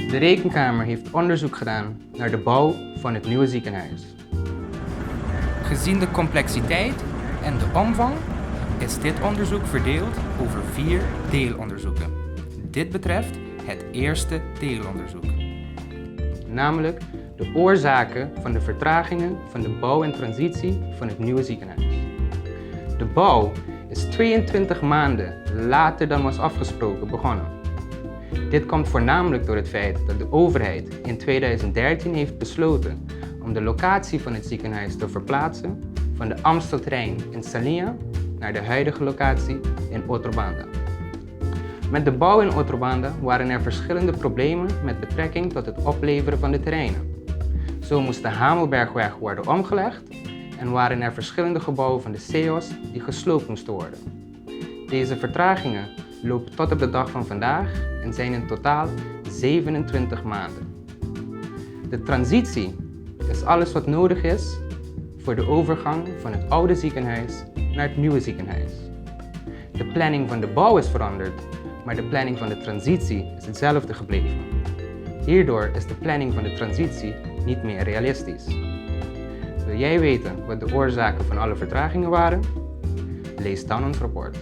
De Rekenkamer heeft onderzoek gedaan naar de bouw van het nieuwe ziekenhuis. Gezien de complexiteit en de omvang is dit onderzoek verdeeld over 4 deelonderzoeken. Dit betreft het eerste deelonderzoek. Namelijk de oorzaken van de vertragingen van de bouw en transitie van het nieuwe ziekenhuis. De bouw is 22 maanden later dan was afgesproken begonnen. Dit komt voornamelijk door het feit dat de overheid in 2013 heeft besloten om de locatie van het ziekenhuis te verplaatsen van de Amstelterrein in Salia naar de huidige locatie in Otrobanda. Met de bouw in Otrobanda waren er verschillende problemen met betrekking tot het opleveren van de terreinen. Zo moest de Hamelbergweg worden omgelegd en waren er verschillende gebouwen van de CEOS die gesloopt moesten worden. Deze vertragingen lopen tot op de dag van vandaag en zijn in totaal 27 maanden. De transitie is alles wat nodig is voor de overgang van het oude ziekenhuis naar het nieuwe ziekenhuis. De planning van de bouw is veranderd, maar de planning van de transitie is hetzelfde gebleven. Hierdoor is de planning van de transitie niet meer realistisch. Wil jij weten wat de oorzaken van alle vertragingen waren? Lees dan ons rapport.